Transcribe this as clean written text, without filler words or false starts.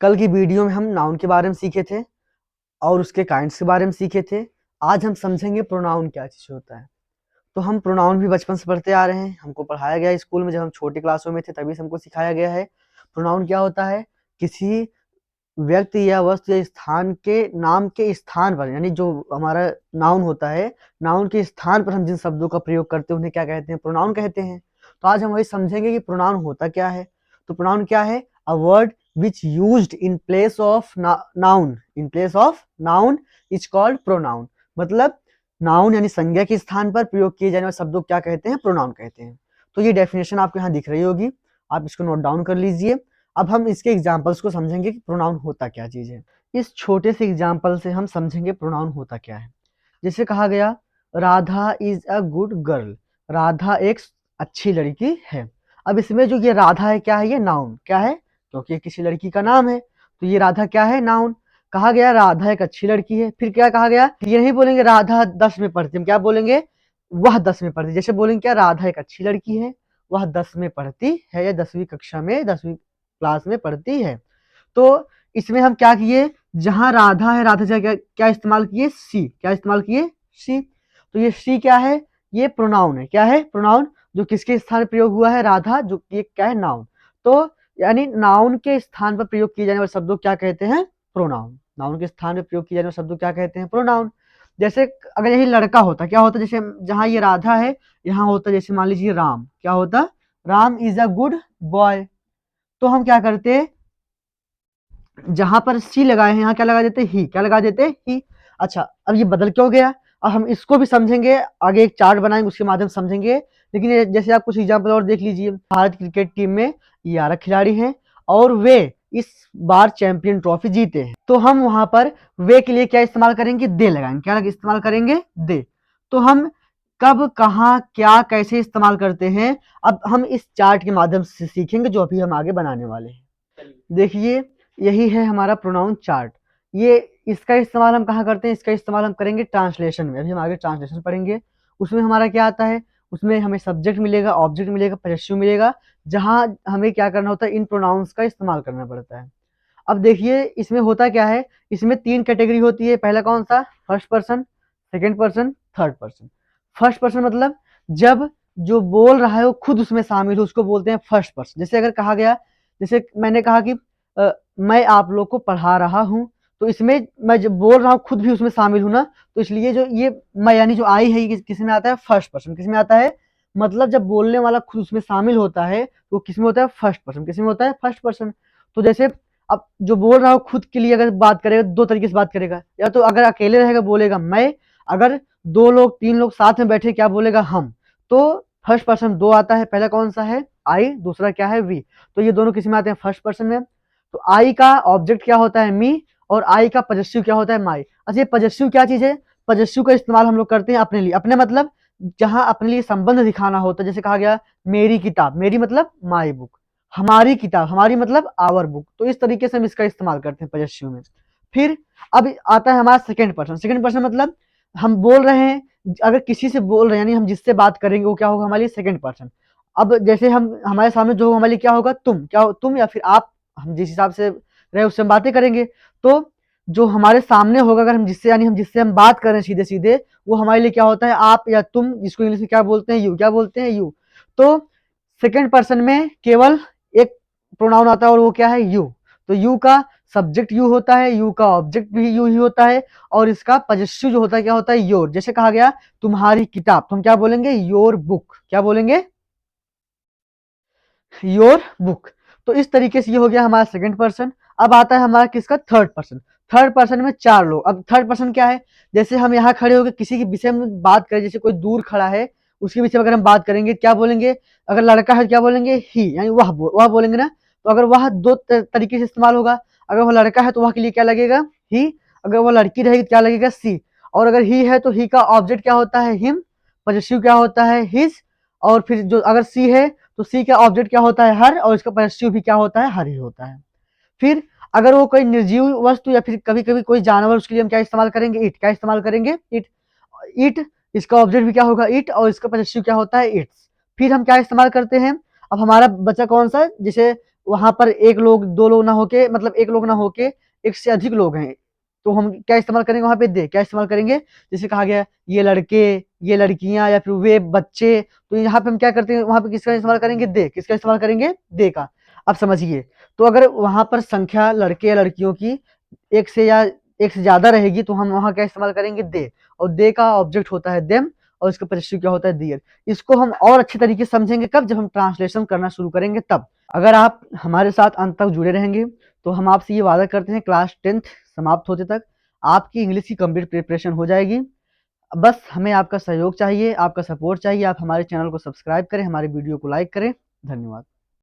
कल की वीडियो में हम नाउन के बारे में सीखे थे और उसके काइंड्स के बारे में सीखे थे। आज हम समझेंगे प्रोनाउन क्या चीज़ होता है। तो हम प्रोनाउन भी बचपन से पढ़ते आ रहे हैं, हमको पढ़ाया गया है स्कूल में, जब हम छोटी क्लासों में थे तभी से हमको सिखाया गया है। प्रोनाउन क्या होता है? किसी व्यक्ति या वस्तु या स्थान के नाम के स्थान पर, यानी जो हमारा नाउन होता है, नाउन के स्थान पर हम जिन शब्दों का प्रयोग करते हैं उन्हें क्या कहते हैं? प्रोनाउन कहते हैं। तो आज हम वही समझेंगे कि प्रोनाउन होता क्या है। तो प्रोनाउन क्या है? A word which used in place of noun is called pronoun। मतलब नाउन यानी संज्ञा के स्थान पर प्रयोग किए जाने वाले शब्दों को क्या कहते हैं? प्रोनाउन कहते हैं। तो ये डेफिनेशन आपको यहाँ दिख रही होगी, आप इसको नोट डाउन कर लीजिए। अब हम इसके एग्जाम्पल्स को समझेंगे कि प्रोनाउन होता क्या चीज है। इस छोटे से एग्जाम्पल से हम समझेंगे प्रोनाउन होता क्या है। जैसे कहा गया, Radha is a good girl. Radha एक अच्छी लड़की है। अब इसमें जो ये राधा है, क्या है? ये नाउन। क्या है? क्योंकि ये किसी लड़की का नाम है, तो ये राधा क्या है? नाउन। कहा गया राधा एक अच्छी लड़की है। फिर क्या कहा गया? ये नहीं बोलेंगे राधा 10 में पढ़ती, हम क्या बोलेंगे? वह 10 में पढ़ती। जैसे बोलेंगे क्या? राधा एक अच्छी लड़की है, वह 10 में पढ़ती है, या 10वीं कक्षा में, 10वीं क्लास में पढ़ती है। तो इसमें हम क्या किए? जहां राधा है, राधा से क्या इस्तेमाल किए? सी। क्या इस्तेमाल किए? सी। तो ये सी क्या है? ये प्रोनाउन है। क्या है? प्रोनाउन, जो किसके स्थान पर प्रयोग हुआ है? राधा, जो ये क्या है? नाउन। तो यानी नाउन के स्थान पर प्रयोग किए जाने वाले शब्दों क्या कहते हैं? प्रोनाउन। नाउन के स्थान पर प्रयोग किए जाने वाले शब्दों क्या कहते हैं? प्रोनाउन। जैसे अगर यही लड़का होता, क्या होता? जैसे जहां ये राधा है, यहाँ होता जैसे मान लीजिए राम। क्या होता? Ram is a good boy. तो हम क्या करते? जहां पर सी लगाए हैं, यहाँ क्या लगा देते? ही। क्या लगा देते? ही। अच्छा, अब ये बदल क्यों गया? अब हम इसको भी समझेंगे, आगे एक चार्ट बनाएंगे, उसके माध्यम से समझेंगे। लेकिन जैसे आप कुछ एग्जाम्पल और देख लीजिए। भारत क्रिकेट टीम में 11 खिलाड़ी हैं और वे इस बार चैंपियन ट्रॉफी जीते हैं। तो हम वहां पर वे के लिए क्या इस्तेमाल करेंगे? दे लगाएंगे। क्या इस्तेमाल करेंगे? दे। तो हम कब, कहाँ, क्या, कैसे इस्तेमाल करते हैं, अब हम इस चार्ट के माध्यम से सीखेंगे, जो अभी हम आगे बनाने वाले हैं। देखिए, यही है हमारा प्रोनाउन चार्ट। ये इसका इस्तेमाल हम कहाँ करते हैं? इसका इस्तेमाल हम करेंगे ट्रांसलेशन में। अभी हम आगे ट्रांसलेशन पढ़ेंगे। उसमें हमारा क्या आता है? उसमें हमें सब्जेक्ट मिलेगा, ऑब्जेक्ट मिलेगा, पजेसिव मिलेगा, जहां हमें क्या करना होता है? इन प्रोनाउंस का इस्तेमाल करना पड़ता है। अब देखिए, इसमें होता क्या है? इसमें 3 कैटेगरी होती है। पहला कौन सा? First person, second person, third person. First person मतलब जब जो बोल रहा है वो खुद उसमें शामिल हो, उसको बोलते हैं फर्स्ट पर्सन। जैसे अगर कहा गया, जैसे मैंने कहा कि मैं आप लोग को पढ़ा रहा हूँ, तो इसमें मैं जब बोल रहा हूँ खुद भी उसमें शामिल हूँ ना, तो इसलिए जो ये मैं यानी जो आई है, ये किस में आता है? First person. किस में आता है? मतलब जब बोलने वाला खुद उसमें शामिल होता है तो किस में होता है? First person. किस में होता है? First person. तो जैसे अब जो बोल रहा हो खुद के लिए अगर बात करेगा, 2 तरीके से बात करेगा। या तो अगर अकेले रहेगा बोलेगा मैं, अगर 2 लोग 3 लोग साथ में बैठे क्या बोलेगा? हम। तो फर्स्ट पर्सन 2 आता है। पहला कौन सा है? आई, दूसरा क्या है? वी। तो ये दोनों किस में आते हैं? फर्स्ट पर्सन में। तो आई का ऑब्जेक्ट क्या होता है? मी, और आई का पजेसिव क्या होता है? माई। अच्छा, ये पजेसिव क्या चीज है? पजेसिव का इस्तेमाल हम लोग करते हैं अपने लिए। अपने मतलब जहां अपने लिए संबंध दिखाना होता है। जैसे कहा गया मेरी किताब, मेरी मतलब माई बुक। हमारी किताब, हमारी मतलब आवर बुक। तो इस तरीके से हम इसका इस्तेमाल करते हैं पजेसिव में। फिर अब आता है हमारा सेकेंड पर्सन। सेकेंड पर्सन मतलब हम बोल रहे हैं, अगर किसी से बोल रहे हैं, यानी हम जिससे बात करेंगे वो क्या होगा? हमारे लिए सेकेंड पर्सन। अब जैसे हम हमारे सामने जो हमारे लिए क्या होगा? तुम। क्या हो? तुम या फिर आप, हम जिस हिसाब से रहे उससे हम बातें करेंगे। तो जो हमारे सामने होगा, अगर हम जिससे, यानी हम जिससे हम बात कर रहे हैं सीधे सीधे, वो हमारे लिए क्या होता है? आप या तुम, जिसको इंग्लिश में क्या बोलते हैं? यू। क्या बोलते हैं? यू। तो सेकेंड पर्सन में केवल एक प्रोनाउन आता है और वो क्या है? यू। तो यू का सब्जेक्ट यू होता है, यू का ऑब्जेक्ट भी यू ही होता है, और इसका पजेसिव जो होता है क्या होता है? योर। जैसे कहा गया तुम्हारी किताब, तो हम क्या बोलेंगे? Your book. क्या बोलेंगे? Your book. तो इस तरीके से ये हो गया हमारा सेकंड पर्सन। अब आता है हमारा किसका? Third person. थर्ड पर्सन में 4 लोग। अब थर्ड पर्सन क्या है? जैसे हम यहाँ खड़े होकर किसी के विषय में बात करें, जैसे कोई दूर खड़ा है उसके विषय में अगर हम बात करेंगे क्या बोलेंगे? अगर लड़का है क्या बोलेंगे? ही, यानी वह बोलेंगे ना। तो अगर वह 2 तरीके से इस्तेमाल होगा। अगर वह लड़का है तो वह के लिए क्या लगेगा? ही। अगर वह लड़की रहेगी तो क्या लगेगा? सी। और अगर ही है तो ही का ऑब्जेक्ट क्या होता है? हिम। पॉजिटिव क्या होता है? हिज। और फिर जो अगर सी है तो सी का ऑब्जेक्ट क्या होता है? हर, और इसका पॉजिटिव भी क्या होता है? हर ही होता है। फिर अगर वो कोई निर्जीव वस्तु या फिर कभी कभी कोई जानवर, उसके लिए हम क्या इस्तेमाल करेंगे? इट। क्या इस्तेमाल करेंगे? इट। इट, इसका ऑब्जेक्ट भी क्या होगा? इट, और इसका पॉजिटिव क्या होता है? इट्स। फिर हम क्या इस्तेमाल करते हैं? अब हमारा बचा कौन सा? जैसे वहां पर एक लोग दो लोग ना होके, मतलब एक लोग ना होके एक से अधिक लोग हैं, तो हम क्या इस्तेमाल करेंगे वहां पे? दे। क्या इस्तेमाल करेंगे? जैसे कहा गया ये लड़के, ये लड़कियां, या फिर वे बच्चे, तो यहाँ पे हम क्या करते हैं? वहां पे किसका इस्तेमाल करेंगे? दे। किसका इस्तेमाल करेंगे? दे का। अब समझिए, तो अगर वहां पर संख्या लड़के या लड़कियों की एक से या एक से ज्यादा रहेगी तो हम वहां क्या इस्तेमाल करेंगे? दे। और दे का ऑब्जेक्ट होता है देम, और इसका पॉजेसिव क्या होता है? दियर। इसको हम और अच्छे तरीके से समझेंगे कब? जब हम ट्रांसलेशन करना शुरू करेंगे तब। अगर आप हमारे साथ अंत तक जुड़े रहेंगे तो हम आपसे ये वादा करते हैं क्लास 10th समाप्त होते तक आपकी इंग्लिश की कंप्लीट प्रिपरेशन हो जाएगी। बस हमें आपका सहयोग चाहिए, आपका सपोर्ट चाहिए। आप हमारे चैनल को सब्सक्राइब करें, हमारे वीडियो को लाइक करें। धन्यवाद।